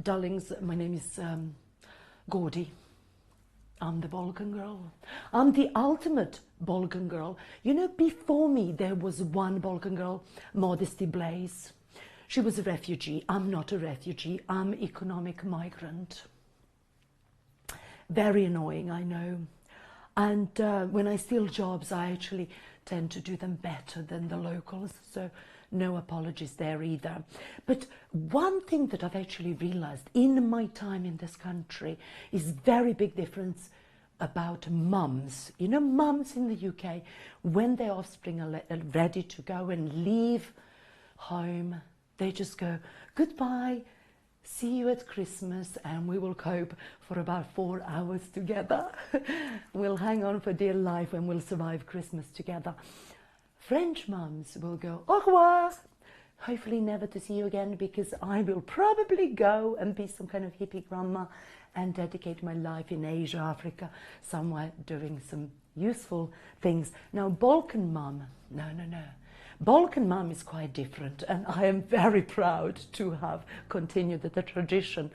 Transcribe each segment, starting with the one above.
Darlings, my name is Gordy. I'm the Balkan girl. I'm the ultimate Balkan girl. You know, before me there was one Balkan girl, Modesty Blaze. She was a refugee. I'm not a refugee. I'm economic migrant. Very annoying, I know. And when I steal jobs, I actually tend to do them better than the locals. So no apologies there either. But one thing that I've actually realized in my time in this country is very big difference about mums. You know, mums in the UK, when their offspring are ready to go and leave home, they just go, goodbye, see you at Christmas, and we will cope for about 4 hours together. We'll hang on for dear life and we'll survive Christmas together. French mums will go, au revoir, hopefully never to see you again, because I will probably go and be some kind of hippie grandma and dedicate my life in Asia, Africa, somewhere doing some useful things. Now, Balkan mum, no. Balkan mum is quite different, and I am very proud to have continued the tradition.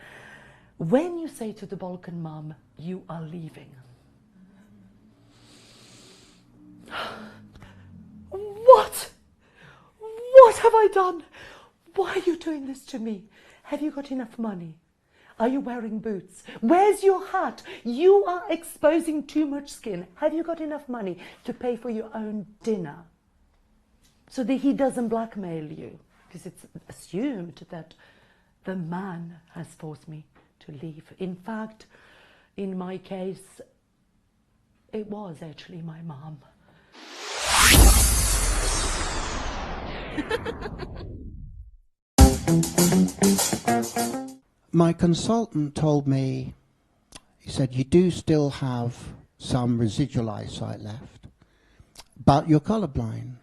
When you say to the Balkan mum, you are leaving. What have I done? Why are you doing this to me? Have you got enough money? Are you wearing boots? Where's your hat? You are exposing too much skin. Have you got enough money to pay for your own dinner? So that he doesn't blackmail you, because it's assumed that the man has forced me to leave. In fact, in my case, it was actually my mom. My consultant told me, he said, you do still have some residual eyesight left, but you're colourblind.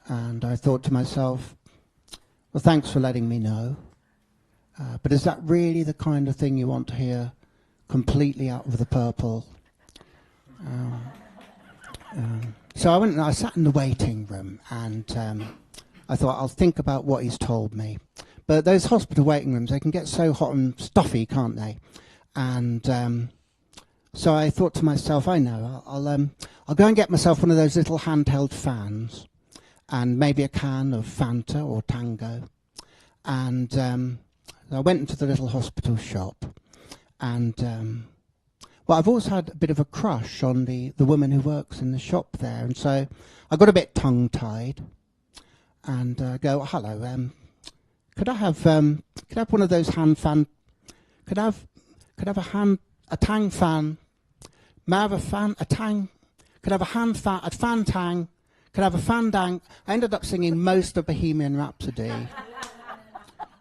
And I thought to myself, well, thanks for letting me know. But is that really the kind of thing you want to hear completely out of the purple? So I went and I sat in the waiting room, and I thought, I'll think about what he's told me. But those hospital waiting rooms, they can get so hot and stuffy, can't they? And so I thought to myself, I know, I'll go and get myself one of those little handheld fans, and maybe a can of Fanta or Tango. And I went into the little hospital shop, and well, I've always had a bit of a crush on the woman who works in the shop there, and so I got a bit tongue-tied, and go, hello, could I have one of those hand fan? Could I have a tang fan? May I have a fan? A tang? Could I have a hand fan? A fan tang? Could I have a fandang? I ended up singing most of Bohemian Rhapsody.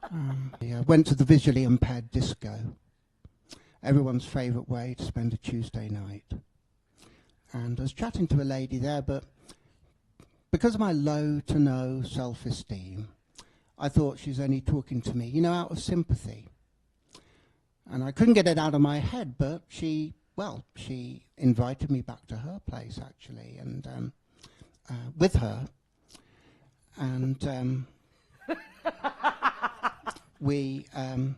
I went to the visually impaired disco. Everyone's favourite way to spend a Tuesday night. And I was chatting to a lady there, but because of my low to no self-esteem, I thought she was only talking to me, you know, out of sympathy. And I couldn't get it out of my head, but she invited me back to her place, actually, and with her, and we had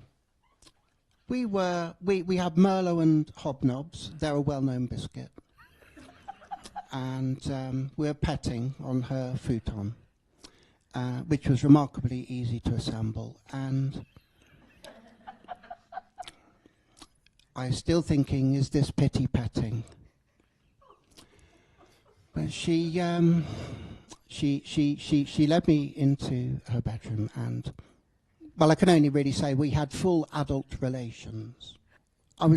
Merlot and Hobnobs. They're a well-known biscuit, and we were petting on her futon, which was remarkably easy to assemble. And I'm still thinking, is this pity petting? But she led me into her bedroom, and, well, I can only really say we had full adult relations. I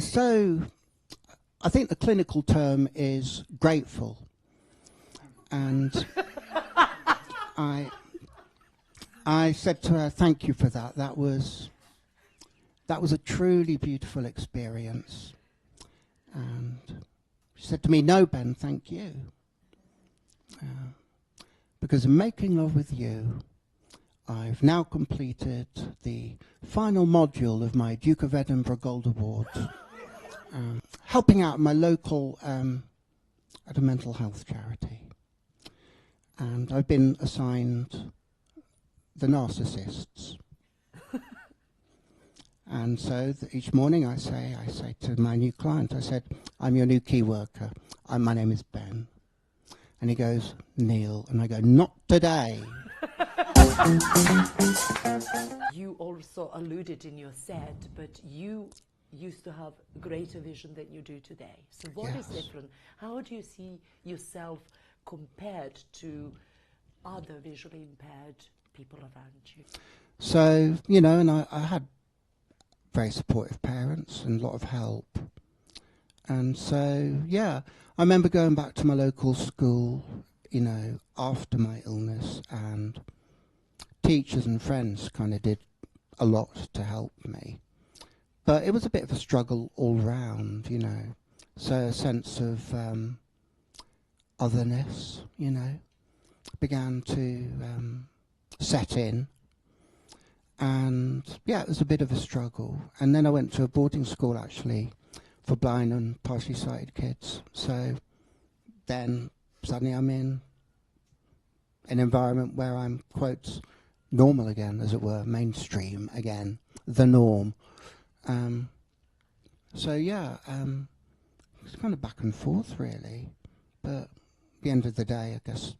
think the clinical term is grateful. And I said to her, thank you for that. That was a truly beautiful experience. And she said to me, no, Ben, thank you. Because in making love with you, I've now completed the final module of my Duke of Edinburgh Gold Award, helping out my local at a mental health charity. And I've been assigned the narcissists. And so each morning I say to my new client, I said, I'm your new key worker. My name is Ben. And he goes, Neil. And I go, not today. You also alluded in your set, but you used to have greater vision than you do today. So what is different? How do you see yourself compared to other visually impaired people around you? So, you know, and I had very supportive parents and a lot of help. And so, yeah, I remember going back to my local school, you know, after my illness, and teachers and friends kind of did a lot to help me. But it was a bit of a struggle all round, you know. So a sense of otherness, you know, began to set in. And yeah, it was a bit of a struggle. And then I went to a boarding school, actually, for blind and partially sighted kids. So then suddenly I'm in an environment where I'm, quote, normal again, as it were, mainstream again, the norm. So yeah, it's kind of back and forth really, but at the end of the day, I guess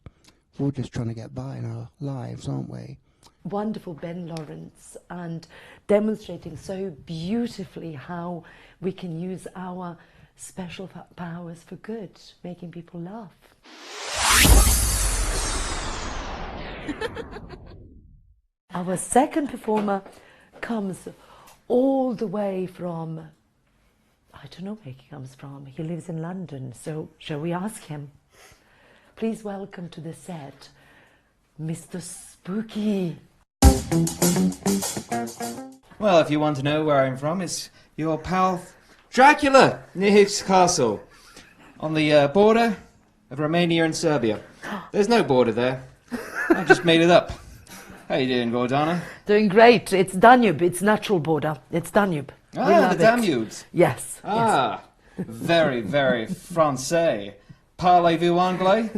we're all just trying to get by in our lives, aren't we? Wonderful, Ben Lawrence, and demonstrating so beautifully how we can use our special powers for good, making people laugh. Our second performer comes all the way from, I don't know where he comes from. He lives in London, so shall we ask him? Please welcome to the set, Mr. Spooky. Well, if you want to know where I'm from, it's your pal Dracula near his castle on the border of Romania and Serbia. There's no border there. I just made it up. How you doing, Gordana? Doing great. It's Danube. It's natural border. It's Danube. Ah, the Danubes. Yes. Ah, yes. Very, very Francais. Parlez-vous anglais?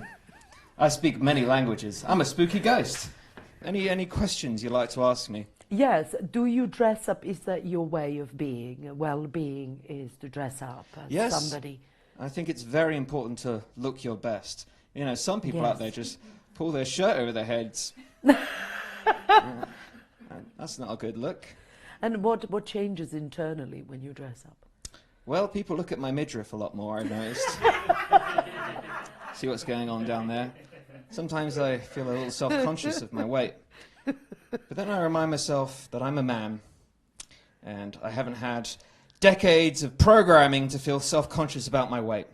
I speak many languages. I'm a spooky ghost. Any questions you'd like to ask me? Yes. Do you dress up? Is that your way of being? Well-being is to dress up as somebody. I think it's very important to look your best. You know, some people out there just pull their shirt over their heads. That's not a good look. And what changes internally when you dress up? Well, people look at my midriff a lot more, I've noticed. See what's going on down there. Sometimes I feel a little self-conscious of my weight. But then I remind myself that I'm a man, and I haven't had decades of programming to feel self-conscious about my weight.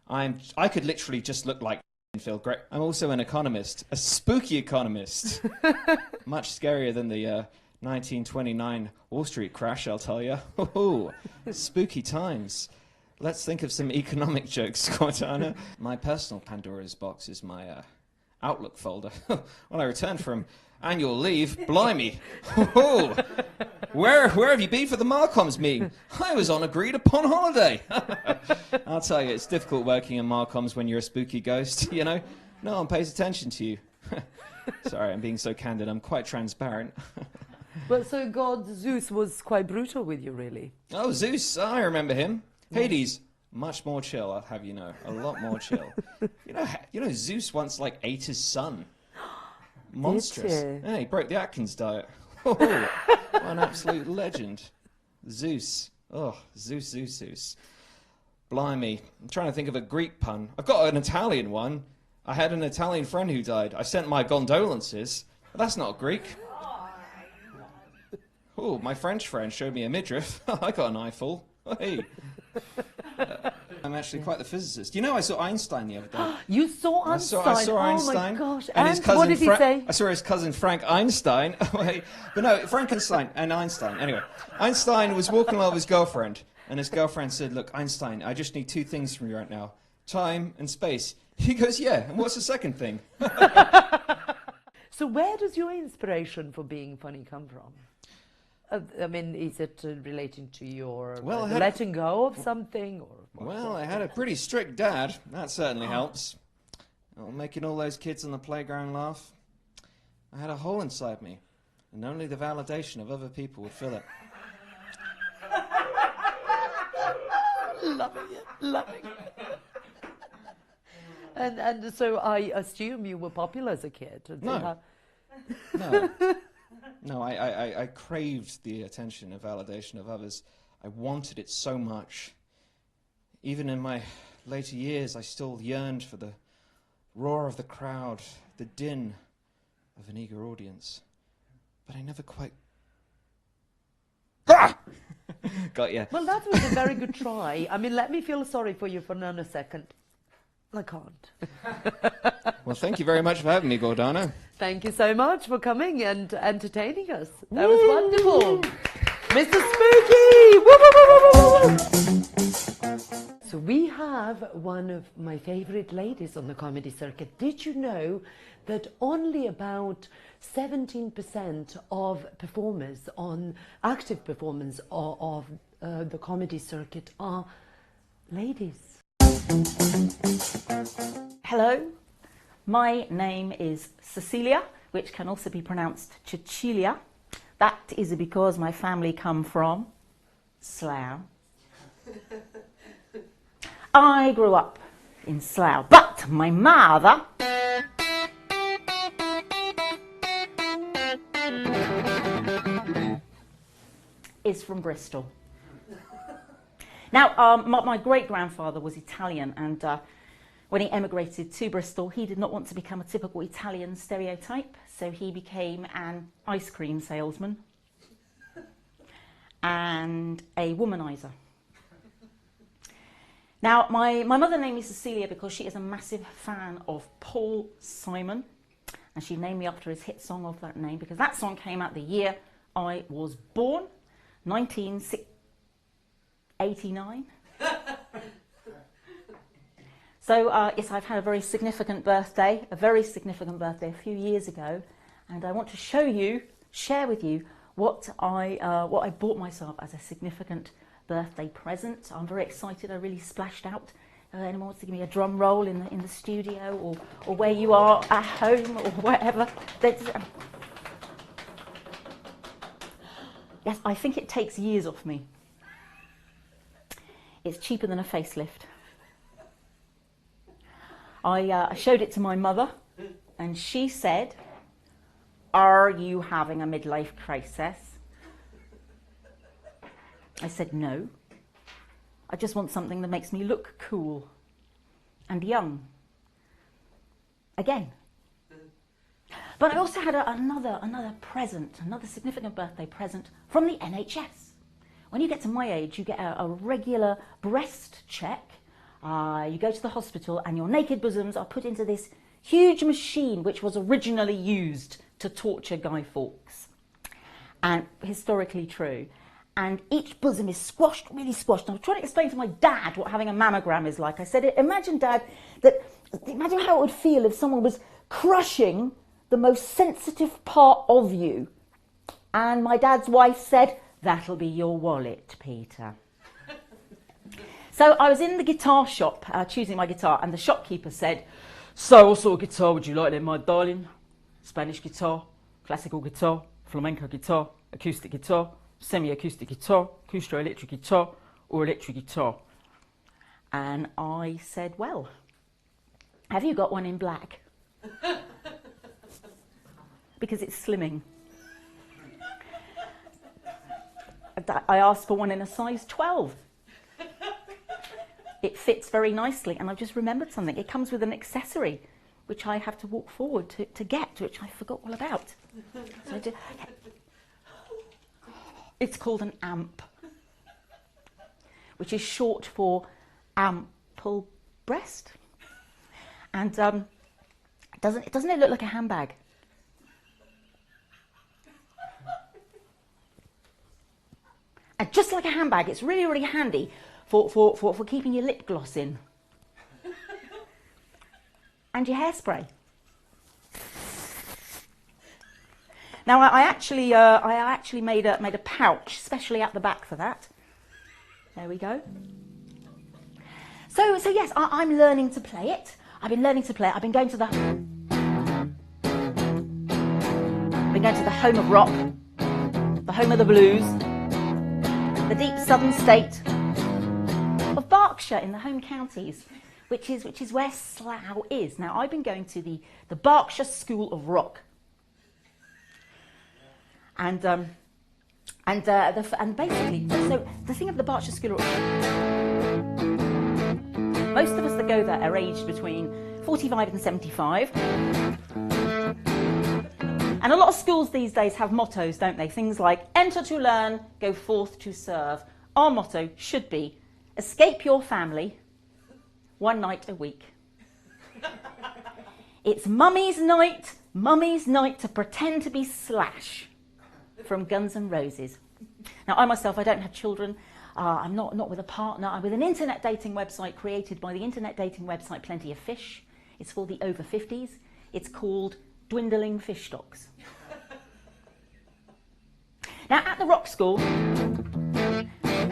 I could literally just look like and feel great. I'm also an economist, a spooky economist. Much scarier than the 1929 Wall Street crash, I'll tell you. Spooky times. Let's think of some economic jokes, Cortana. My personal Pandora's box is my Outlook folder. When I returned from annual leave, blimey. Where have you been for the Marcoms meeting? I was on agreed upon holiday. I'll tell you, it's difficult working in Marcoms when you're a spooky ghost, you know? No one pays attention to you. Sorry, I'm being so candid. I'm quite transparent. Well, so God Zeus was quite brutal with you, really. Oh, Zeus, I remember him. Hades, much more chill, I'll have you know. A lot more chill. You know, Zeus once, like, ate his son. Monstrous. Yeah, he broke the Atkins diet. Oh, what an absolute legend. Zeus. Oh, Zeus. Blimey. I'm trying to think of a Greek pun. I've got an Italian one. I had an Italian friend who died. I sent my condolences. But that's not Greek. Oh, my French friend showed me a midriff. I got an eyeful. Hey. I'm actually quite the physicist. You know, I saw Einstein the other day. You saw Einstein? I saw Einstein. Oh my gosh. And his cousin what did he say? I saw his cousin Frank Einstein. But no, Frankenstein and Einstein. Anyway, Einstein was walking along with his girlfriend. And his girlfriend said, look, Einstein, I just need two things from you right now. Time and space. He goes, yeah, and what's the second thing? So where does your inspiration for being funny come from? I mean, is it relating to your letting go of something? Or I had a pretty strict dad. That certainly helps. Making all those kids on the playground laugh. I had a hole inside me, and only the validation of other people would fill it. Loving it. And so I assume you were popular as a kid. No. No, I craved the attention and validation of others. I wanted it so much. Even in my later years, I still yearned for the roar of the crowd, the din of an eager audience. But I never quite... Got ya. Well, that was a very good try. I mean, let me feel sorry for you for nanosecond. I can't. Well, thank you very much for having me, Gordana. Thank you so much for coming and entertaining us. That was wonderful. Mr. Spooky! Woo, woo, woo, woo, woo. So we have one of my favorite ladies on the comedy circuit. Did you know that only about 17% of performers active performers of the comedy circuit are ladies? Hello, my name is Cecilia, which can also be pronounced Cecilia. That is because my family come from Slough. I grew up in Slough, but my mother is from Bristol. Now, my great-grandfather was Italian, and when he emigrated to Bristol, he did not want to become a typical Italian stereotype, so he became an ice cream salesman and a womanizer. Now, my mother named me Cecilia because she is a massive fan of Paul Simon, and she named me after his hit song of that name, because that song came out the year I was born, 1989. So yes, I've had a very significant birthday a few years ago, and I want to share with you what I bought myself as a significant birthday present. I'm very excited. I really splashed out. Anyone wants to give me a drum roll in the studio or where you are at home or wherever? Yes, I think it takes years off me. It's cheaper than a facelift. I showed it to my mother, and she said, "Are you having a midlife crisis?" I said, "No. I just want something that makes me look cool and young." Again. But I also had another present, another significant birthday present from the NHS. When you get to my age, you get a regular breast check. You go to the hospital and your naked bosoms are put into this huge machine which was originally used to torture Guy Fawkes. And historically true. And each bosom is squashed, really squashed. And I was trying to explain to my dad what having a mammogram is like. I said, imagine, Dad, imagine how it would feel if someone was crushing the most sensitive part of you. And my dad's wife said, "That'll be your wallet, Peter." So I was in the guitar shop choosing my guitar, and the shopkeeper said, "So what sort of guitar would you like then, my darling? Spanish guitar, classical guitar, flamenco guitar, acoustic guitar, semi-acoustic guitar, acoustro-electric guitar, or electric guitar?" And I said, "Well, have you got one in black?" Because it's slimming. I asked for one in a size 12. It fits very nicely, and I've just remembered something. It comes with an accessory, which I have to walk forward to get, which I forgot all about. So it's called an amp, which is short for ample breast. And doesn't it look like a handbag? And just like a handbag, it's really, really handy for keeping your lip gloss in. And your hairspray. Now, I actually made a pouch specially at the back for that. There we go. So yes, I'm learning to play it. I've been learning to play it. I've been going to the home of rock, the home of the blues, the deep southern state of Bath. Berkshire in the home counties, which is where Slough is. Now, I've been going to the Berkshire School of Rock. And basically, so the thing of the Berkshire School of Rock, most of us that go there are aged between 45 and 75. And a lot of schools these days have mottos, don't they? Things like, enter to learn, go forth to serve. Our motto should be, escape your family, one night a week. It's mummy's night to pretend to be Slash from Guns N' Roses. Now, I myself, I don't have children. I'm not with a partner. I'm with an internet dating website created by the internet dating website Plenty of Fish. It's for the over 50s. It's called Dwindling Fish Stocks. Now, at the rock school,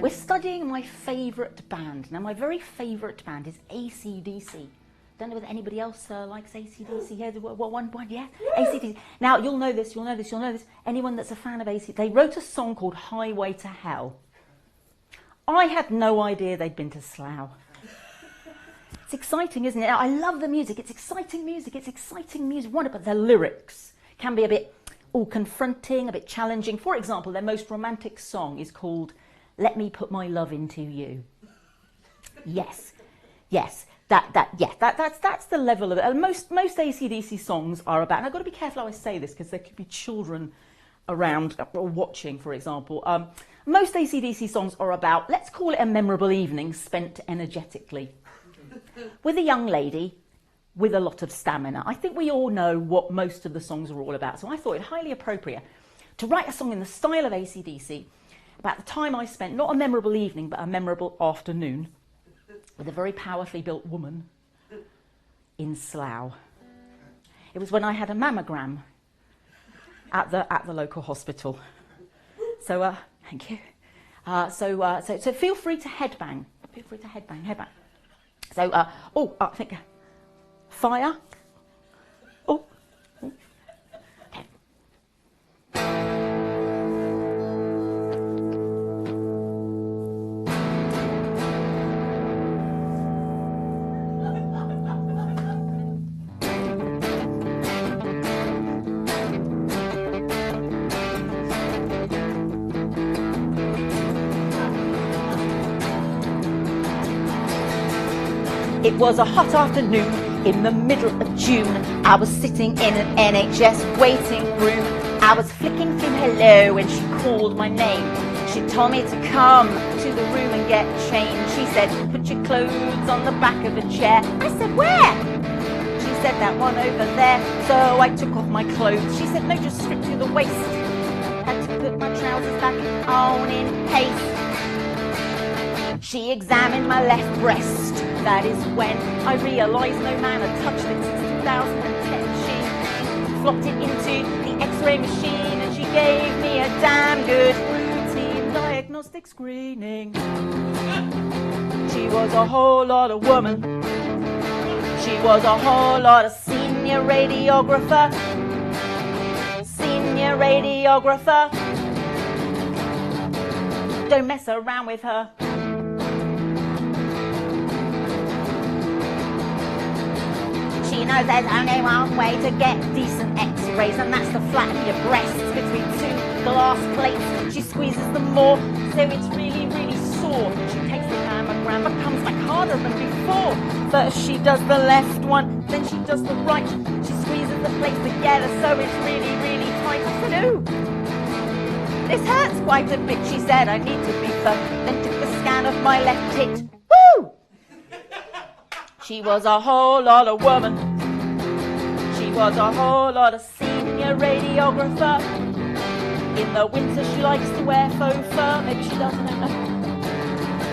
we're studying my favourite band. Now, my very favourite band is AC/DC. Don't know whether anybody else likes AC/DC. Yeah, one, yeah? AC/DC. Now, you'll know this. Anyone that's a fan of AC, they wrote a song called Highway to Hell. I had no idea they'd been to Slough. It's exciting, isn't it? I love the music. It's exciting music. But the lyrics can be a bit confronting, a bit challenging. For example, their most romantic song is called Let Me Put My Love Into You. Yes. That's the level of it. Most AC/DC songs are about, and I've got to be careful how I say this because there could be children around or watching, for example. Most AC/DC songs are about, let's call it a memorable evening spent energetically with a young lady with a lot of stamina. I think we all know what most of the songs are all about, so I thought it highly appropriate to write a song in the style of AC/DC about the time I spent, not a memorable evening, but a memorable afternoon with a very powerfully built woman in Slough. It was when I had a mammogram at the local hospital. So, thank you. So feel free to headbang. So, I think fire. Oh. Okay. It was a hot afternoon in the middle of June. I was sitting in an NHS waiting room. I was flicking through Hello when she called my name. She told me to come to the room and get changed. She said, put your clothes on the back of a chair. I said, where? She said, that one over there. So I took off my clothes. She said, no, just strip to the waist. Had to put my trousers back on in haste. She examined my left breast. That is when I realised no man had touched it since 2010. She flopped it into the X-ray machine and she gave me a damn good routine diagnostic screening. She was a whole lot of woman. She was a whole lot of senior radiographer. Don't mess around with her. She knows there's only one way to get decent x-rays, and that's to flatten your breasts between two glass plates. She squeezes them more, so it's really, really sore. She takes the mammogram, becomes like harder than before. First she does the left one, then she does the right. She squeezes the plates together, so it's really, really tight. I said, ooh, this hurts quite a bit. She said, I need to be firm. Then took the scan of my left tit. Woo! She was a whole lot of woman. She was a whole lot of senior radiographer. In the winter she likes to wear faux fur. Maybe she doesn't know.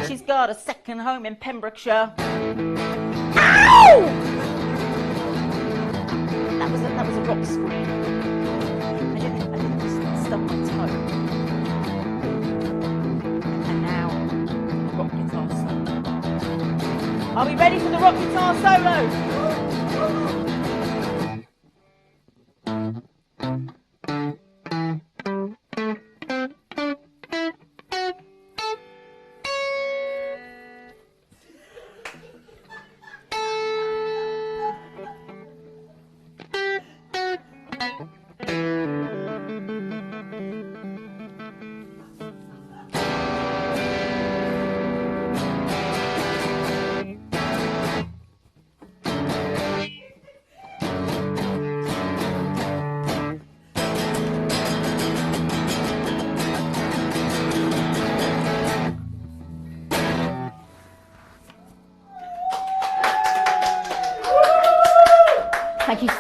She's got a second home in Pembrokeshire. Ow! That was a rock scream. I didn't just stub my toe. And now, rock guitar solo. Are we ready for the rock guitar solo?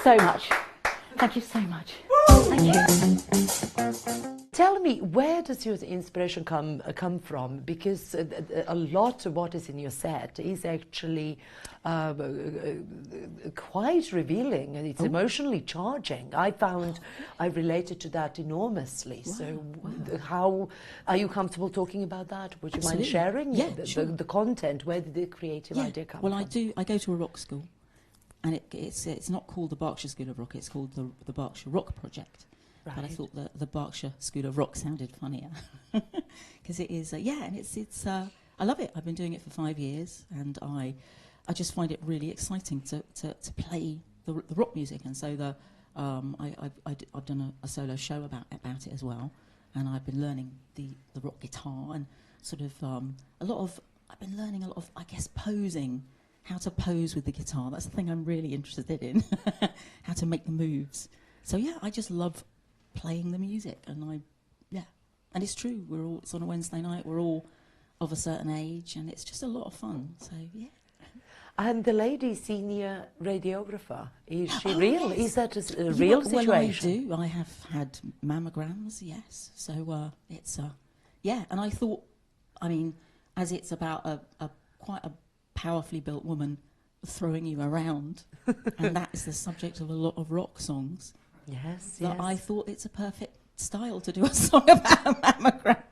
so much. Thank you so much. Thank you. Tell me, where does your inspiration come from? Because a lot of what is in your set is actually quite revealing, and it's emotionally charging. I found I related to that enormously. Wow. So, how are you comfortable talking about that? Would you mind sharing the content? Where did the creative idea come from? Well, I go to a rock school, and it's not called the Berkshire School of Rock. It's called the Berkshire Rock Project. Right. But I thought the Berkshire School of Rock sounded funnier, because it is, and it's I love it. I've been doing it for 5 years, and I just find it really exciting to play the rock music. And so I've done a solo show about it as well, and I've been learning the rock guitar and sort of I've been learning a lot of, I guess, posing. How to pose with the guitar. That's the thing I'm really interested in. How to make the moves. So yeah, I just love playing the music, and and it's true. It's on a Wednesday night. We're all of a certain age, and it's just a lot of fun. So yeah. And the lady senior radiographer, is she real? Yes. Is that a real situation? Well, I do. I have had mammograms. Yes. So it's and I thought, I mean, as it's about a quite a powerfully built woman throwing you around, and that is the subject of a lot of rock songs. Yes, that I thought it's a perfect style to do a song about a mammogram.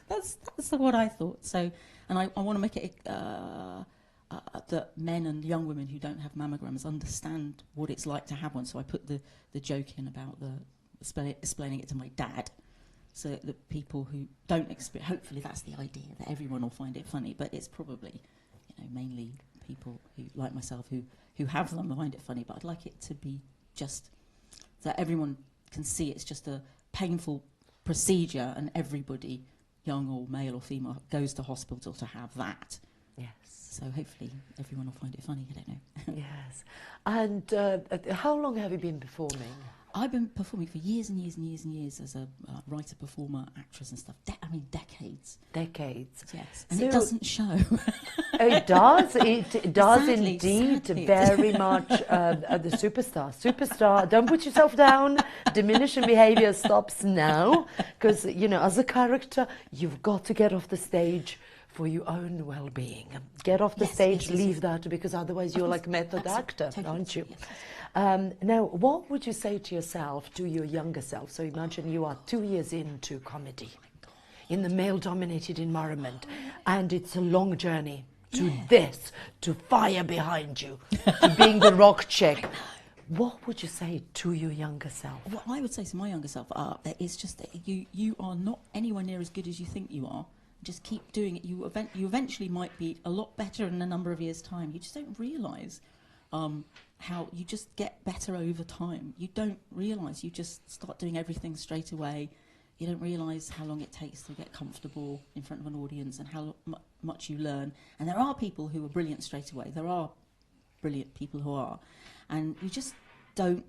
That's what I thought. So, and I want to make it that men and young women who don't have mammograms understand what it's like to have one. So I put the joke in about explaining it to my dad, so that people who don't experience, hopefully that's the idea, that everyone will find it funny, but it's probably, mainly people who, like myself, who have them find it funny. But I'd like it to be just that everyone can see it's just a painful procedure, and everybody, young or male or female, goes to hospital to have that. Yes. So hopefully everyone will find it funny. I don't know. Yes. And how long have you been performing? I've been performing for years and years and years and years as a writer, performer, actress and stuff. Decades. Decades. Yes. And it doesn't show. It does. It does sadly, indeed. Sadly. Very much the superstar. Superstar. Don't put yourself down. Diminishing behaviour stops now. Because, as a character, you've got to get off the stage for your own well-being. Get off the stage, leave that, because otherwise you're like a method actor, aren't you? Yes. Now, what would you say to yourself, to your younger self? So imagine you are 2 years into comedy, in the male-dominated environment, and it's a long journey to this, to fire behind you, to being the rock chick. What would you say to your younger self? What I would say to my younger self is just that you are not anywhere near as good as you think you are. Just keep doing it. You eventually might be a lot better in a number of years' time. You just don't realise how you just get better over time. You don't realise. You just start doing everything straight away. You don't realise how long it takes to get comfortable in front of an audience, and how much you learn. And there are people who are brilliant straight away. There are brilliant people who are. And you just don't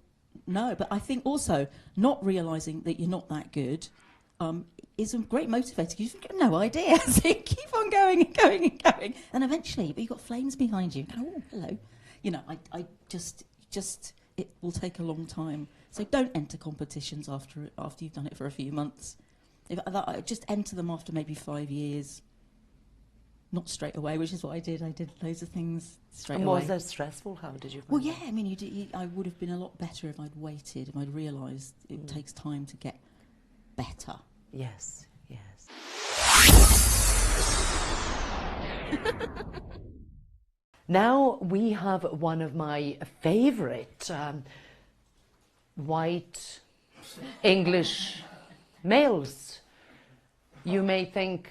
know. But I think also not realising that you're not that good is a great motivator. You've got no idea. So you keep on going and going and going. And eventually, but you've got flames behind you. Oh, hello. I just it will take a long time. So don't enter competitions after you've done it for a few months. Just enter them after maybe 5 years. Not straight away, which is what I did. I did loads of things straight away. Was that stressful? How did you find Well, yeah, I mean, I would have been a lot better if I'd waited, if I'd realised it takes time to get better. Yes, yes. Now we have one of my favourite white English males. You may think,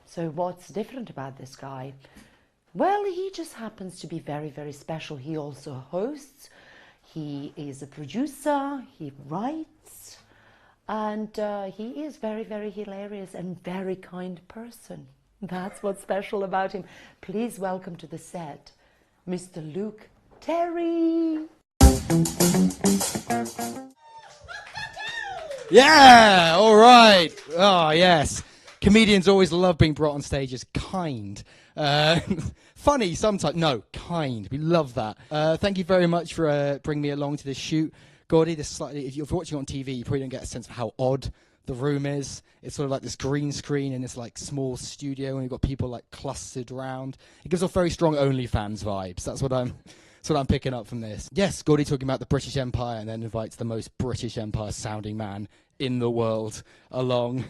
so what's different about this guy? Well, he just happens to be very, very special. He also hosts, he is a producer, he writes, and he is very, very hilarious and very kind person. That's what's special about him. Please welcome to the set, Mr. Luke Terry. Yeah, all right. Oh, yes. Comedians always love being brought on stage as kind. Funny sometimes. No, kind. We love that. Thank you very much for bringing me along to this shoot. Gordy, this slightly, if you're watching on TV, you probably don't get a sense of how odd the room is. It's sort of like this green screen in this like small studio, and you've got people like clustered around. It gives off very strong OnlyFans vibes. That's what I'm picking up from this. Yes, Gordy talking about the British Empire, and then invites the most British Empire sounding man in the world along.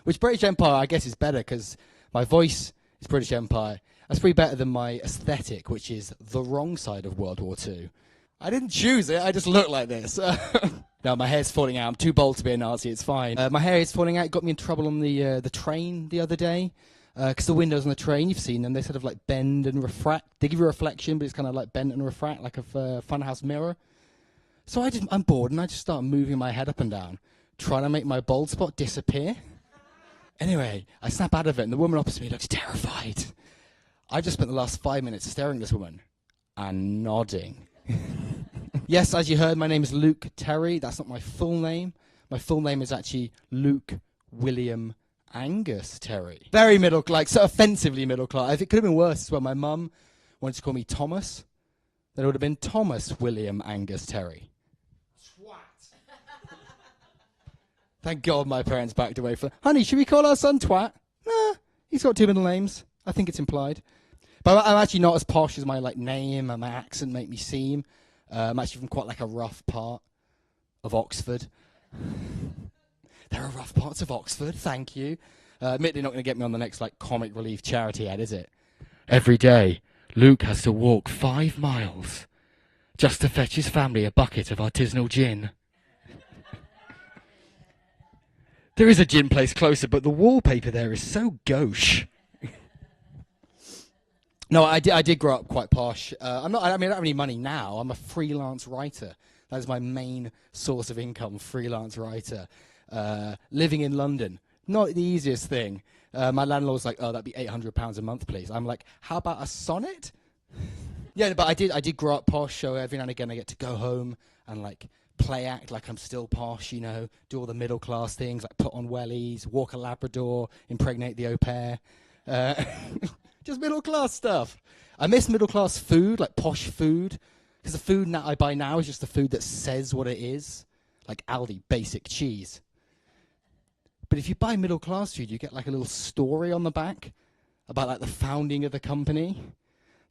Which British Empire, I guess, is better because my voice is British Empire. That's pretty better than my aesthetic, which is the wrong side of World War II. I didn't choose it, I just look like this. No, my hair's falling out. I'm too bold to be a Nazi, it's fine. My hair is falling out. It got me in trouble on the train the other day. Because the windows on the train, you've seen them, they sort of like bend and refract. They give you a reflection, but it's kind of like bent and refract, like a funhouse mirror. So I'm bored, and I just start moving my head up and down, trying to make my bald spot disappear. Anyway, I snap out of it, and the woman opposite me looks terrified. I've just spent the last 5 minutes staring at this woman and nodding. Yes, as you heard, my name is Luke Terry. That's not my full name. My full name is actually Luke William Angus Terry. Very middle, like, so offensively middle class. It could have been worse as well. My mum wanted to call me Thomas. Then it would have been Thomas William Angus Terry. Twat. Thank God my parents backed away from, honey, should we call our son Twat? Nah, he's got 2 middle names. I think it's implied. But I'm actually not as posh as my like name and my accent make me seem. I'm actually from quite like a rough part of Oxford. There are rough parts of Oxford, thank you. Admittedly not going to get me on the next like comic relief charity ad, is it? Every day, Luke has to walk 5 miles just to fetch his family a bucket of artisanal gin. There is a gin place closer, but the wallpaper there is so gauche. No, I did grow up quite posh. I don't have any money now. I'm a freelance writer. That is my main source of income, freelance writer. Living in London, not the easiest thing. My landlord's like, oh, that'd be £800 a month, please. I'm like, how about a sonnet? Yeah, but I did grow up posh, so every now and again I get to go home and like play act like I'm still posh, you know, do all the middle class things, like put on wellies, walk a Labrador, impregnate the au pair. Just middle class stuff. I miss middle class food, like posh food, because the food that I buy now is just the food that says what it is, like Aldi basic cheese. But if you buy middle class food, you get like a little story on the back about like the founding of the company.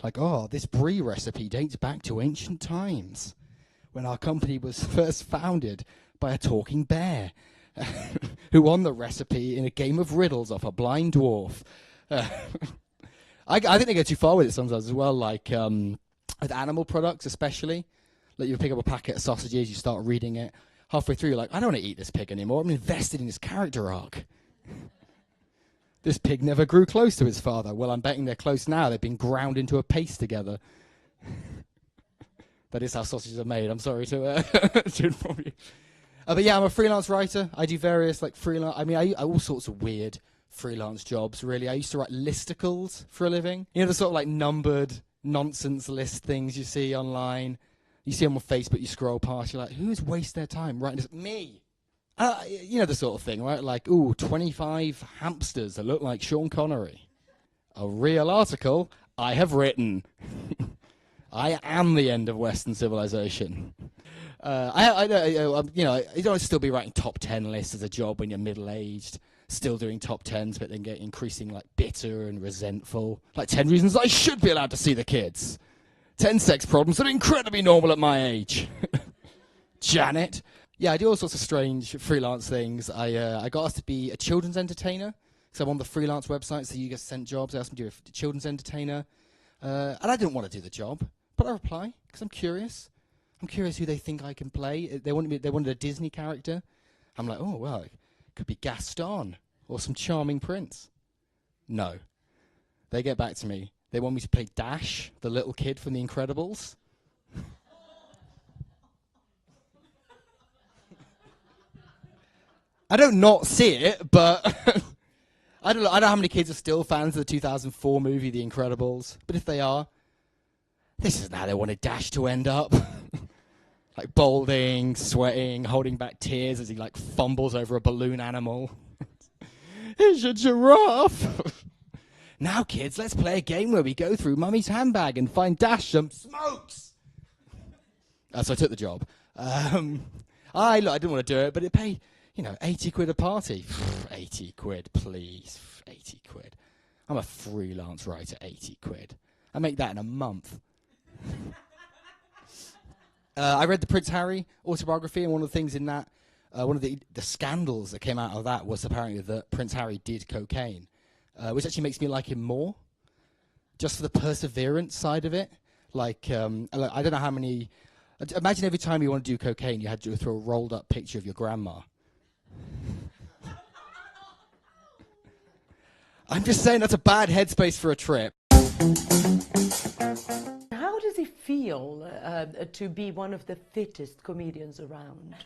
Like, oh, this brie recipe dates back to ancient times when our company was first founded by a talking bear who won the recipe in a game of riddles off a blind dwarf. I think they go too far with it sometimes as well, like with animal products especially. Like you pick up a packet of sausages, you start reading it. Halfway through, you're like, I don't want to eat this pig anymore. I'm invested in his character arc. This pig never grew close to his father. Well, I'm betting they're close now. They've been ground into a paste together. That is how sausages are made. I'm sorry to inform you. But yeah, I'm a freelance writer. I do various like freelance. I mean, I all sorts of weird freelance jobs, really. I used to write listicles for a living. You know, the sort of like numbered nonsense list things you see online. You see them on Facebook, you scroll past, you're like, who's waste their time writing this? Me! You know the sort of thing, right? Like, ooh, 25 hamsters that look like Sean Connery. A real article I have written. I am the end of Western civilization. You don't still be writing top 10 lists as a job when you're middle-aged. Still doing top 10s, but then get increasing like bitter and resentful. Like 10 reasons I should be allowed to see the kids. 10 sex problems that are incredibly normal at my age. Janet. Yeah, I do all sorts of strange freelance things. I got asked to be a children's entertainer. So I'm on the freelance website, so you get sent jobs. They asked me to be a children's entertainer. And I didn't want to do the job, but I reply because I'm curious. I'm curious who they think I can play. They wanted a Disney character. I'm like, oh, well, it could be Gaston or some charming prince. No. They get back to me. They want me to play Dash, the little kid from The Incredibles. I don't not see it, but I don't know how many kids are still fans of the 2004 movie The Incredibles. But if they are, this isn't how they wanted Dash to end up. Like balding, sweating, holding back tears as he like fumbles over a balloon animal. It's a giraffe. Now, kids, let's play a game where we go through Mummy's handbag and find Dash some smokes. So I took the job. I didn't want to do it, but it paid, 80 quid a party. 80 quid, please. 80 quid. I'm a freelance writer, 80 quid. I make that in a month. I read the Prince Harry autobiography, and one of the things in that, one of the scandals that came out of that was apparently that Prince Harry did cocaine, which actually makes me like him more, just for the perseverance side of it. I don't know how many... Imagine every time you want to do cocaine, you had to throw a rolled-up picture of your grandma. I'm just saying that's a bad headspace for a trip. How does it feel to be one of the fittest comedians around?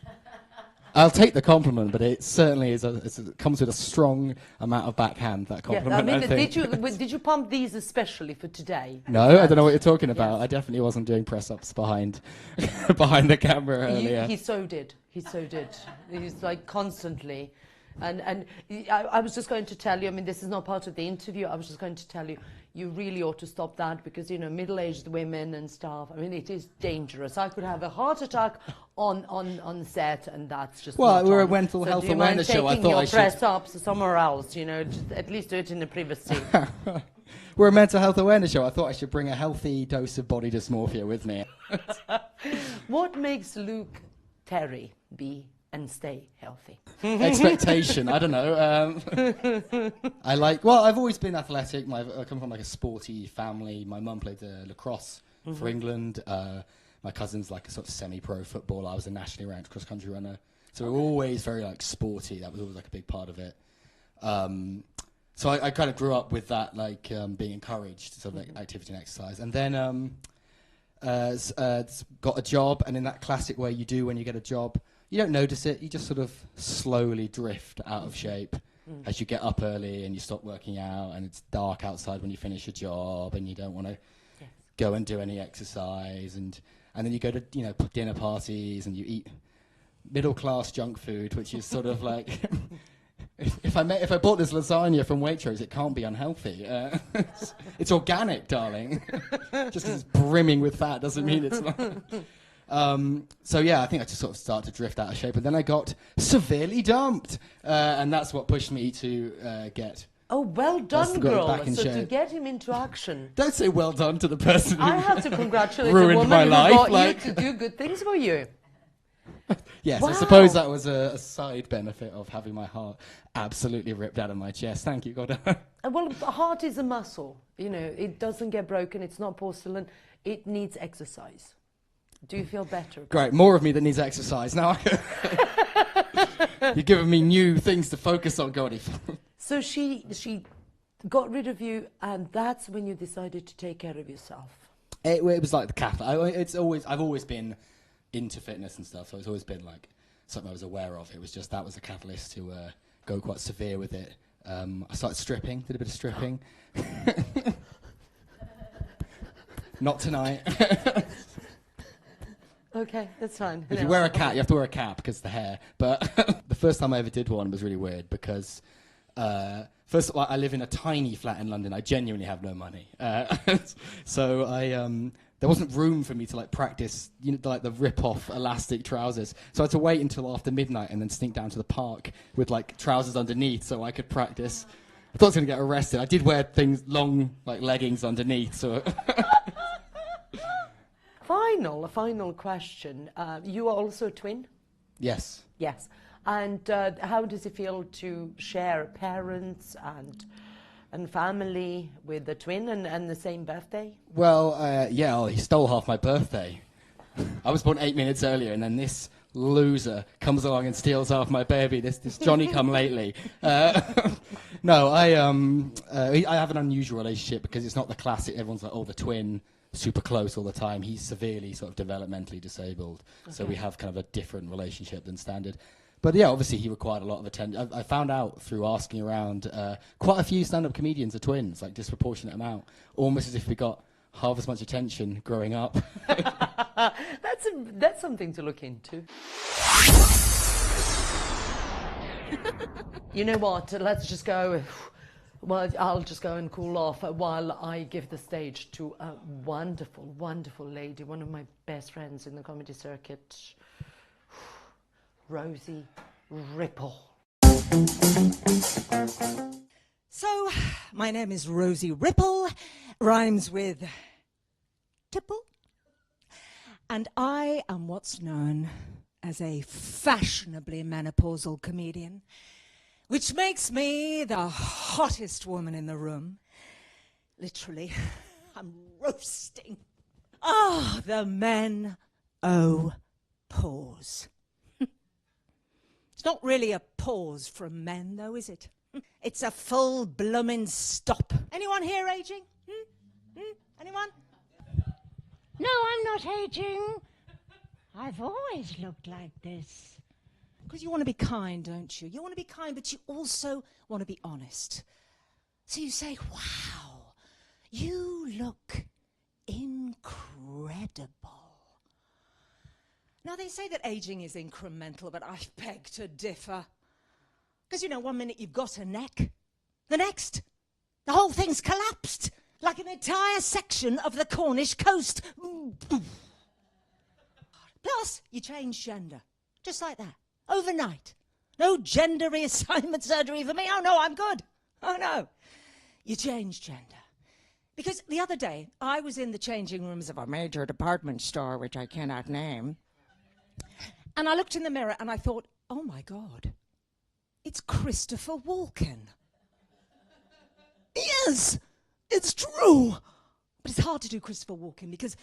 I'll take the compliment, but it certainly is. It comes with a strong amount of backhand. That compliment. Yeah, I mean, I think. did you pump these especially for today? No, I don't know what you're talking about. Yes. I I definitely wasn't doing press-ups behind the camera earlier. He so did. He's like constantly. And I was just going to tell you, I mean, this is not part of the interview, I was just going to tell you, you really ought to stop that because, middle-aged women and stuff, I mean, it is dangerous. I could have a heart attack on set, and that's just not we're on. a mental health do you mind awareness show. I taking thought your I should. press-ups somewhere else, just at least do it in the privacy. We're a mental health awareness show. I thought I should bring a healthy dose of body dysmorphia with me. What makes Luke Terry be and stay healthy? Expectation, I don't know. I've always been athletic. I come from a sporty family. My mum played lacrosse for England. My cousin's like a sort of semi-pro footballer. I was a nationally ranked cross-country runner. So we were always very sporty. That was always a big part of it. So I kind of grew up with that, being encouraged, sort of activity and exercise. And then got a job, and in that classic way you do when you get a job, you don't notice it. You just sort of slowly drift out of shape as you get up early and you stop working out, and it's dark outside when you finish your job, and you don't want to go and do any exercise, and then you go to dinner parties and you eat middle class junk food, which is sort of like if I bought this lasagna from Waitrose, it can't be unhealthy. It's organic, darling. Just because it's brimming with fat doesn't mean it's not. I think I just sort of started to drift out of shape, and then I got severely dumped, and that's what pushed me to get. Oh, well done, girl. So shape. to get him into action. Don't say well done to the person who I have to congratulate ruined the woman my who life, got you to do good things for you. Yes, wow. I suppose that was a side benefit of having my heart absolutely ripped out of my chest. Thank you, God. Well, the heart is a muscle. It doesn't get broken. It's not porcelain. It needs exercise. Do you feel better? Great, more of me that needs exercise. Now you're giving me new things to focus on, Gordy. So she got rid of you, and that's when you decided to take care of yourself. It was like the catalyst. I've always been into fitness and stuff, so it's always been something I was aware of. It was just that was a catalyst to go quite severe with it. I started stripping, did a bit of stripping. Not tonight. Okay, that's fine. If you wear a cap, you have to wear a cap because of the hair. But the first time I ever did one was really weird because, first of all, I live in a tiny flat in London. I genuinely have no money. So there wasn't room for me to practice, the rip-off elastic trousers. So I had to wait until after midnight and then sneak down to the park with trousers underneath so I could practice. I thought I was going to get arrested. I did wear things long, leggings underneath. So. A final question. You are also a twin? Yes. Yes. And how does it feel to share parents and family with the twin and the same birthday? Well, he stole half my birthday. I was born 8 minutes earlier, and then this loser comes along and steals half my baby. This Johnny come lately. No, I have an unusual relationship because it's not the classic. Everyone's like, oh, the twin. Super close all the time. He's severely sort of developmentally disabled, so we have kind of a different relationship than standard. But yeah, obviously he required a lot of attention. I found out through asking around, quite a few stand-up comedians are twins, disproportionate amount, almost as if we got half as much attention growing up. That's something to look into. You know what? Let's just go. Well, I'll just go and cool off while I give the stage to a wonderful, wonderful lady, one of my best friends in the comedy circuit, Rosie Ripple. So, my name is Rosie Ripple, rhymes with tipple, and I am what's known as a fashionably menopausal comedian, which makes me the hottest woman in the room. Literally, I'm roasting. Ah, the men pause. It's not really a pause from men, though, is it? It's a full bloomin' stop. Anyone here aging? Anyone? No, I'm not aging. I've always looked like this. Because you want to be kind, don't you? You want to be kind, but you also want to be honest. So you say, wow, you look incredible. Now, they say that aging is incremental, but I beg to differ. Because, you know, one minute you've got a neck, the next, the whole thing's collapsed, like an entire section of the Cornish coast. Plus, you change gender, just like that, overnight. No gender reassignment surgery for me. Oh, no, I'm good. Oh, no. You change gender. Because the other day, I was in the changing rooms of a major department store, which I cannot name, and I looked in the mirror and I thought, oh, my God, it's Christopher Walken. Yes, it's true. But it's hard to do Christopher Walken because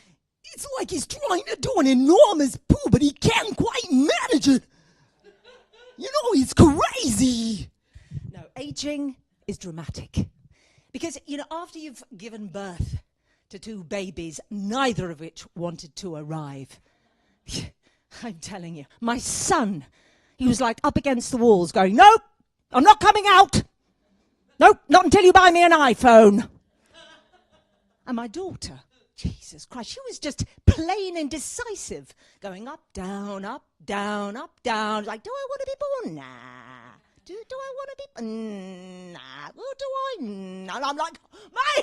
it's like he's trying to do an enormous poo, but he can't quite manage it. You know, he's crazy. No, aging is dramatic. Because, you know, after you've given birth to 2 babies, neither of which wanted to arrive. I'm telling you, my son, he was like up against the walls going, nope, I'm not coming out. Nope, not until you buy me an iPhone. And my daughter, Jesus Christ, she was just plain indecisive, going up, down, up, down, up, down. Like, do I want to be born? Nah. Do I want to be? Nah. Well, do I? Nah. And I'm like,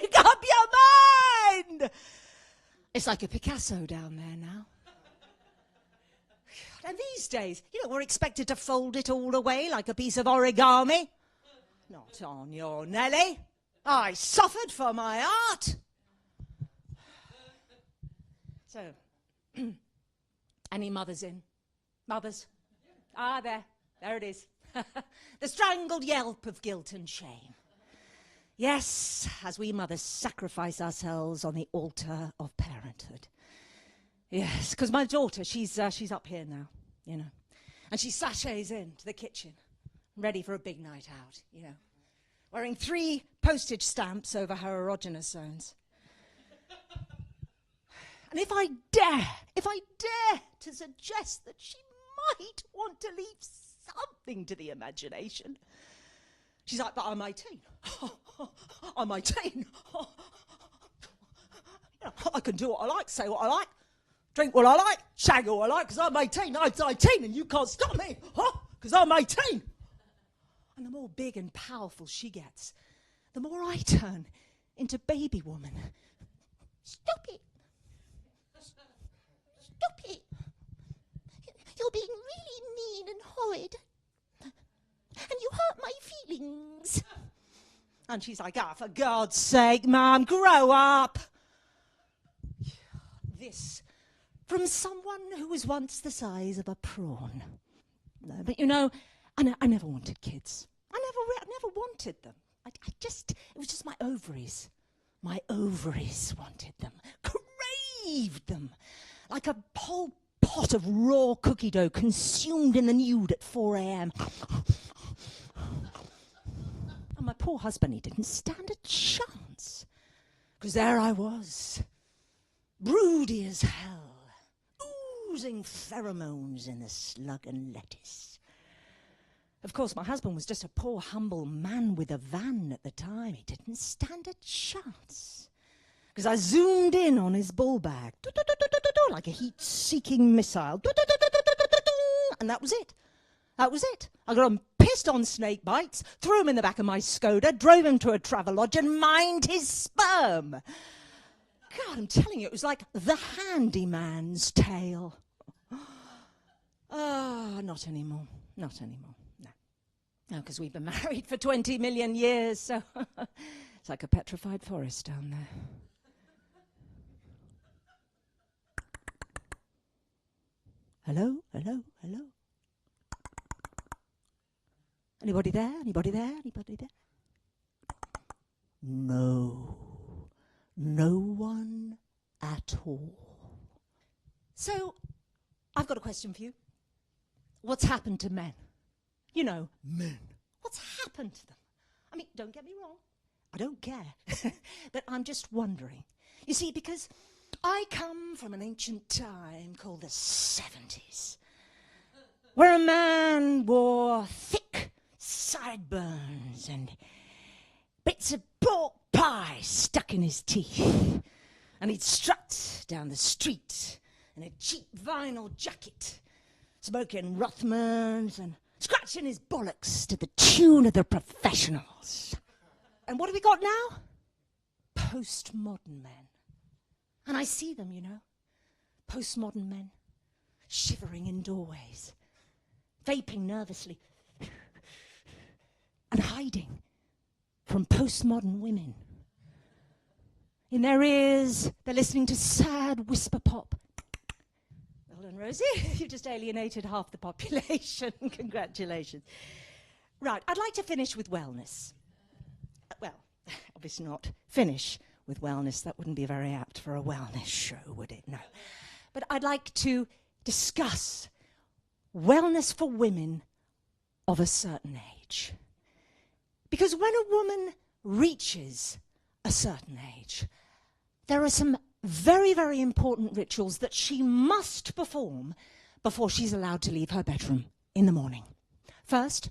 make up your mind. It's like a Picasso down there now. And these days, you know, we're expected to fold it all away like a piece of origami. Not on your Nelly. I suffered for my art. So, any mothers in? Mothers? Ah, there it is. The strangled yelp of guilt and shame. Yes, as we mothers sacrifice ourselves on the altar of parenthood. Yes, because my daughter, she's up here now, you know. And she sachets into the kitchen, ready for a big night out, you know. Wearing 3 postage stamps over her erogenous zones. And if I dare to suggest that she might want to leave something to the imagination, she's like, but I'm 18. I'm 18. You know, I can do what I like, say what I like, drink what I like, shag who I like, because I'm 18. I'm 18 and you can't stop me, because I'm 18. And the more big and powerful she gets, the more I turn into baby woman. Stop it. Stop it. You're being really mean and horrid. And you hurt my feelings. And she's like, for God's sake, Mum, grow up. This from someone who was once the size of a prawn. No, but you know, I never wanted kids. I never wanted them. It was just my ovaries. My ovaries wanted them, craved them, like a whole pot of raw cookie dough consumed in the nude at 4 a.m. And my poor husband, he didn't stand a chance. Because there I was, broody as hell, oozing pheromones in the slug and lettuce. Of course, my husband was just a poor, humble man with a van at the time. He didn't stand a chance. Because I zoomed in on his ball bag, like a heat-seeking missile. And that was it. That was it. I got him pissed on snake bites, threw him in the back of my Skoda, drove him to a Travelodge and mined his sperm. God, I'm telling you, it was like the handyman's tale. Oh, not anymore. Not anymore. No. No, because we've been married for 20 million years, so it's like a petrified forest down there. Hello? Hello? Hello? Anybody there? Anybody there? Anybody there? No. No one at all. So, I've got a question for you. What's happened to men? You know, men. What's happened to them? I mean, don't get me wrong. I don't care. But I'm just wondering. You see, because I come from an ancient time called the 70s, where a man wore thick sideburns and bits of pork pie stuck in his teeth, and he'd strut down the street in a cheap vinyl jacket, smoking Rothmans and scratching his bollocks to the tune of the Professionals. And what have we got now? Postmodern men. And I see them, you know, postmodern men, shivering in doorways, vaping nervously, and hiding from postmodern women. In their ears, they're listening to sad whisper pop. Well done, Rosie, you've just alienated half the population. Congratulations. Right, I'd like to finish with wellness. Well, obviously not finish with wellness. That wouldn't be very apt for a wellness show, would it? No. But I'd like to discuss wellness for women of a certain age. Because when a woman reaches a certain age, there are some very, very important rituals that she must perform before she's allowed to leave her bedroom in the morning. First,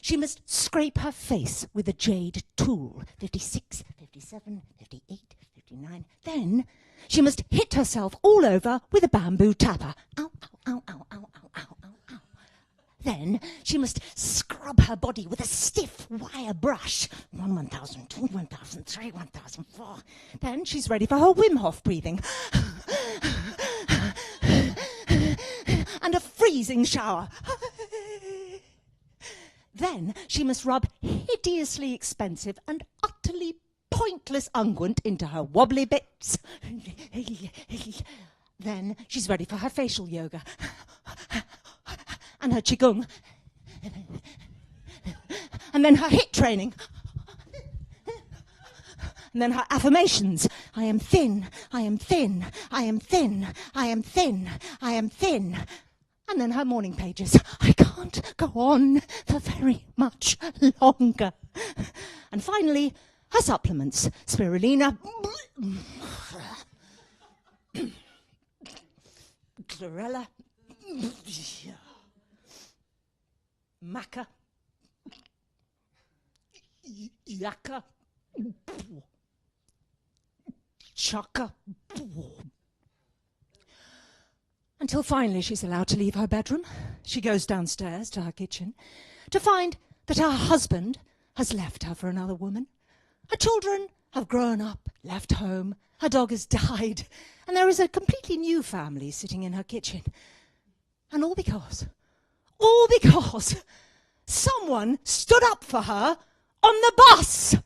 she must scrape her face with a jade tool, 56, 57, 58, 59. Then she must hit herself all over with a bamboo tapper. Ow, ow, ow, ow, ow, ow, ow, ow, ow. Then she must scrub her body with a stiff wire brush. 1, 1,002, 1,003, 1,004. Then she's ready for her Wim Hof breathing. And a freezing shower. Then she must rub hideously expensive and utterly pointless unguent into her wobbly bits. Then she's ready for her facial yoga and her qigong, and then her HIIT training, and then her affirmations. I am thin, I am thin, I am thin, I am thin, I am thin. And then her morning pages. I can't go on for very much longer. And finally, her supplements. Spirulina, chlorella, maca, yucca, chaka. Until finally she's allowed to leave her bedroom. She goes downstairs to her kitchen to find that her husband has left her for another woman. Her children have grown up, left home, her dog has died, and there is a completely new family sitting in her kitchen. And all because someone stood up for her on the bus.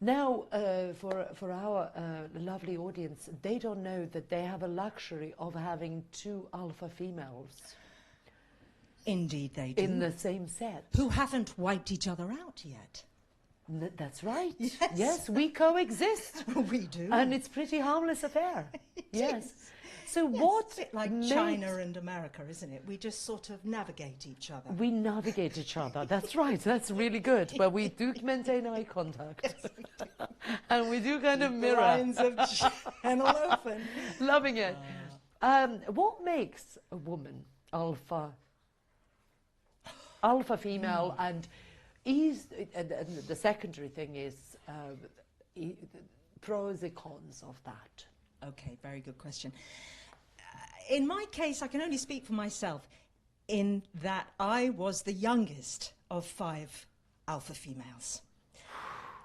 Now, for our lovely audience, they don't know that they have a luxury of having 2 alpha females. Indeed they do. In the same set. Who haven't wiped each other out yet. That's right. Yes. Yes, we coexist. We do. And it's pretty harmless affair. Yes. Is. So Yes, what it's a bit like China and America, isn't it? We just sort of navigate each other. We navigate each other. That's right. That's really good. But we do maintain eye contact. Yes, we do. And we do kind of mirror. Lines of channel open. Loving it. What makes a woman alpha female, and the secondary thing is pros and cons of that? Okay, very good question. In my case, I can only speak for myself. in that I was the youngest of 5 alpha females.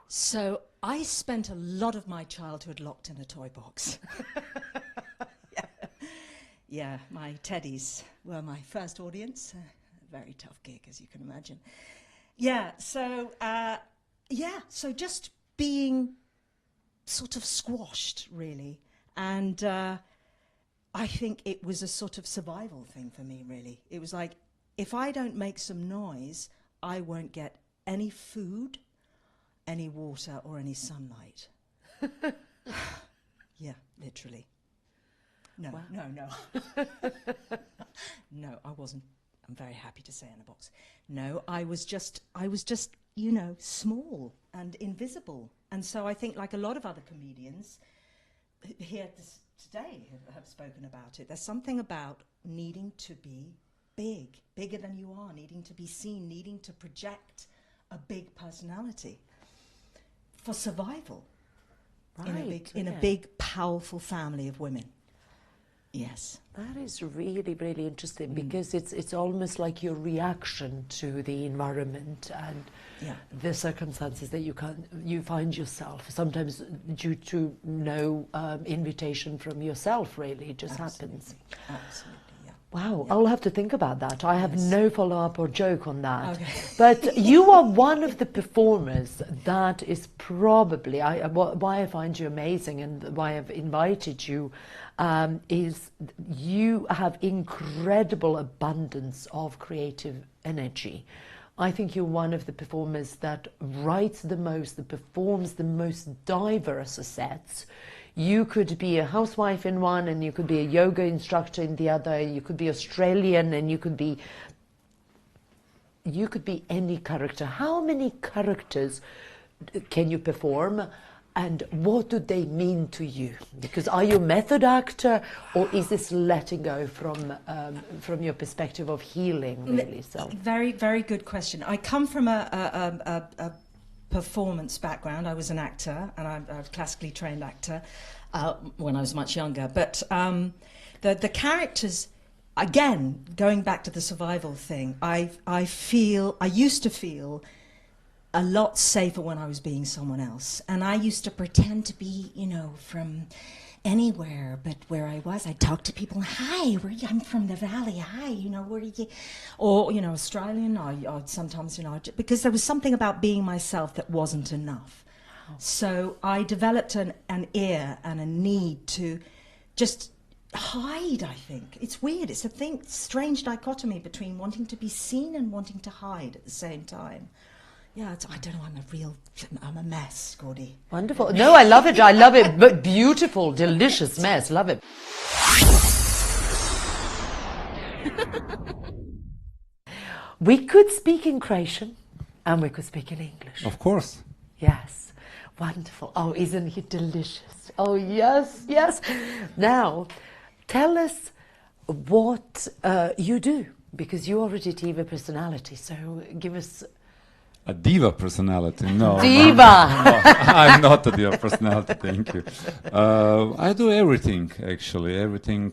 So I spent a lot of my childhood locked in a toy box. Yeah, my teddies were my first audience. A very tough gig, as you can imagine. So just being sort of squashed, really. And I think it was a sort of survival thing for me, really. It was like, if I don't make some noise, I won't get any food, any water, or any sunlight. Yeah, literally. No, Wow. no. No, I wasn't. I'm very happy to say in a box. No, I was just, you know, small and invisible. And so I think, like a lot of other comedians here today have spoken about it, there's something about needing to be big, bigger than you are, needing to be seen, needing to project a big personality for survival in a big, powerful family of women. Yes. That is really, really interesting because it's almost like your reaction to the environment and the circumstances that you find yourself. Sometimes due to no invitation from yourself, really, it just happens. Absolutely. Wow, I'll have to think about that. I have no follow-up or joke on that. Okay. But you are one of the performers that is probably, why I find you amazing and why I've invited you, is you have incredible abundance of creative energy. I think you're one of the performers that writes the most, that performs the most diverse sets. You could be a housewife in one, and you could be a yoga instructor in the other. You could be Australian, and you could be any character. How many characters can you perform, and what do they mean to you? Because are you a method actor, or is this letting go from your perspective of healing, really? So Very, very good question. I come from a performance background. I was an actor, and I'm a classically trained actor when I was much younger. But the characters, again, going back to the survival thing, I used to feel a lot safer when I was being someone else, and I used to pretend to be, you know, from anywhere but where I was. I'd talk to people, hi, where are you? I'm from the valley, hi, you know, where are you? Or, you know, Australian, or sometimes, you know, because there was something about being myself that wasn't enough. So I developed an ear and a need to just hide, I think. It's weird, it's a strange dichotomy between wanting to be seen and wanting to hide at the same time. Yeah, I don't know, I'm a mess, Gordy. wonderful. No, I love it. I love it. But beautiful, delicious mess. Love it. We could speak in Croatian and we could speak in English. Of course. Yes. Wonderful. Oh, isn't he delicious? Oh, yes, yes. Now, tell us what you do, because you are a diva personality. So give us... A diva personality? No. Diva! No, I'm not a diva personality, thank you. I do everything, actually. Everything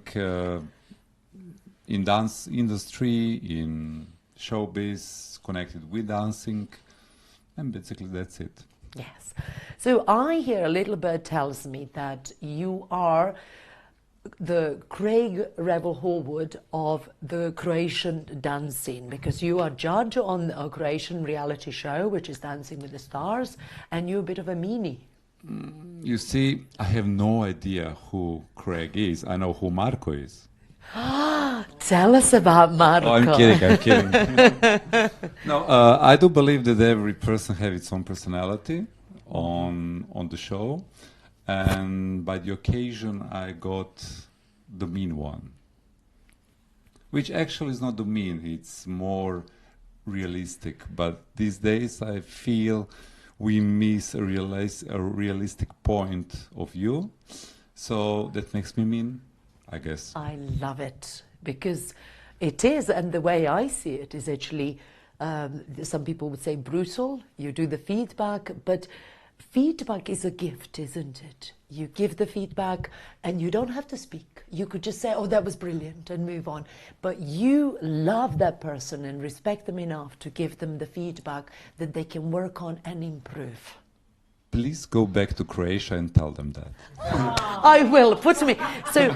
in dance industry, in showbiz, connected with dancing, and basically that's it. Yes. So I hear a little bird tells me that you are the Craig Revel Horwood of the Croatian dance scene, because you are judge on a Croatian reality show, which is Dancing with the Stars, and you're a bit of a meanie. You see, I have no idea who Craig is. I know who Marko is. Tell us about Marko. Oh, I'm kidding. No, I do believe that every person has its own personality on the show. And by the occasion, I got the mean one, which actually is not the mean, it's more realistic. But these days, I feel we miss a realistic point of view. So that makes me mean, I guess. I love it, because it is, and the way I see it is actually, some people would say brutal, you do the feedback, but feedback is a gift, isn't it? You give the feedback and you don't have to speak. You could just say, oh, that was brilliant, and move on. But you love that person and respect them enough to give them the feedback that they can work on and improve. Please go back to Croatia and tell them that. I will. Put me. So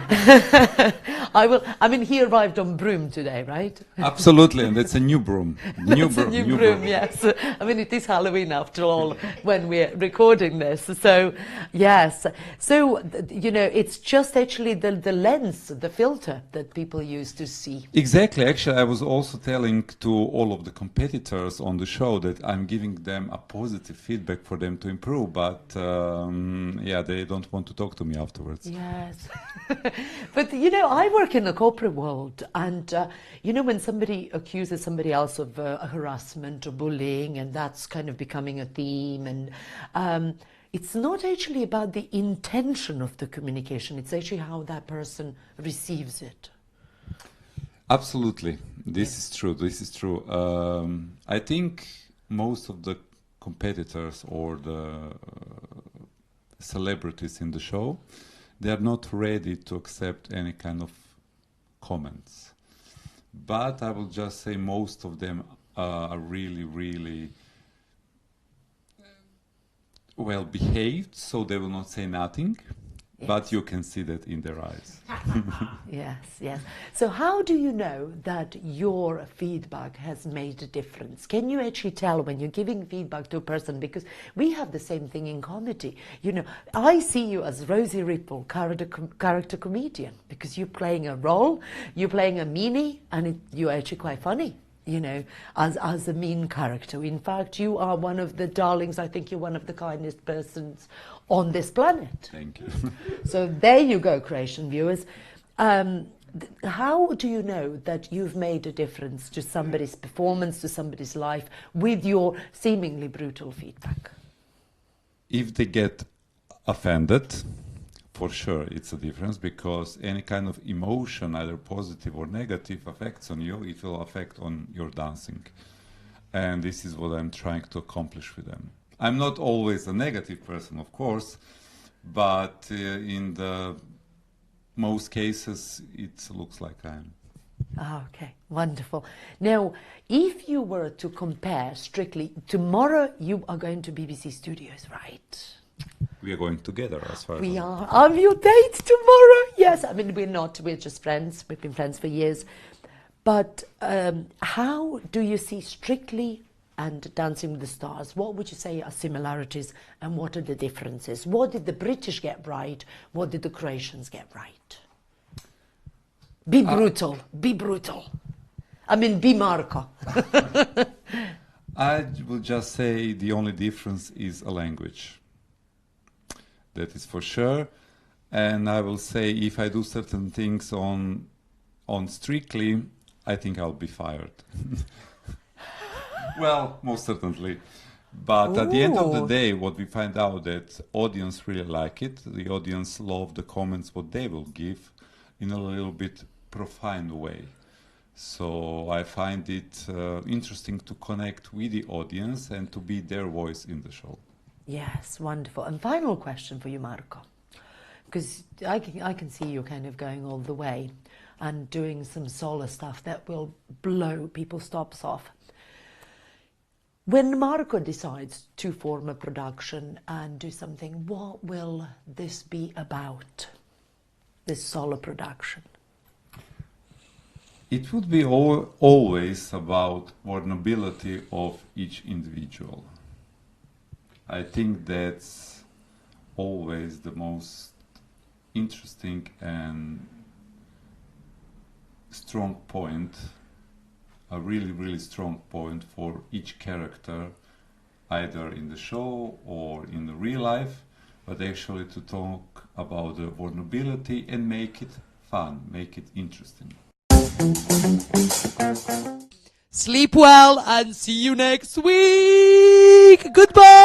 I will. I mean, he arrived on broom today, right? Absolutely, and it's a new broom. New broom. Yes. I mean, it is Halloween after all when we're recording this. So, yes. So, you know, it's just actually the lens, the filter that people use to see. Exactly. Actually, I was also telling to all of the competitors on the show that I'm giving them a positive feedback for them to improve. But yeah, they don't want to talk to me afterwards. Yes. But, you know, I work in the corporate world, and, you know, when somebody accuses somebody else of harassment or bullying, and that's kind of becoming a theme, and it's not actually about the intention of the communication, it's actually how that person receives it. Absolutely. This is true. This is true. I think most of the competitors or the celebrities in the show, they are not ready to accept any kind of comments. But I will just say most of them are really, really well behaved, so they will not say nothing. Yes. But you can see that in their eyes. Yes, yes. So how do you know that your feedback has made a difference? Can you actually tell when you're giving feedback to a person? Because we have the same thing in comedy. You know, I see you as Rosie Ripple, character comedian, because you're playing a role, you're playing a meanie, and you're actually quite funny. You know, as a mean character. In fact, you are one of the darlings. I think you're one of the kindest persons on this planet. Thank you. So there you go, Croatian viewers. How do you know that you've made a difference to somebody's performance, to somebody's life, with your seemingly brutal feedback? If they get offended, for sure it's a difference, because any kind of emotion, either positive or negative, affects on you, it will affect on your dancing. And this is what I'm trying to accomplish with them. I'm not always a negative person, of course, but in the most cases it looks like I am. Okay, wonderful. Now, if you were to compare strictly, tomorrow you are going to BBC Studios, right? We are going together as far as we are. On your date tomorrow? Yes. I mean, we're not. We're just friends. We've been friends for years. But how do you see Strictly and Dancing with the Stars? What would you say are similarities and what are the differences? What did the British get right? What did the Croatians get right? Be brutal. Be brutal. I mean, be Marko. I will just say the only difference is a language. That is for sure. And I will say if I do certain things on Strictly, I think I'll be fired. Well, most certainly. But at the end of the day, what we find out that audience really like it. The audience love the comments what they will give in a little bit profound way. So I find it interesting to connect with the audience and to be their voice in the show. Yes, wonderful. And final question for you, Marko, because I can see you kind of going all the way and doing some solo stuff that will blow people's tops off. When Marko decides to form a production and do something, what will this be about, this solo production? It would be always about vulnerability of each individual. I think that's always the most interesting and strong point, a really, really strong point for each character, either in the show or in the real life, but actually to talk about the vulnerability and make it fun, make it interesting. Sleep well and see you next week. Goodbye.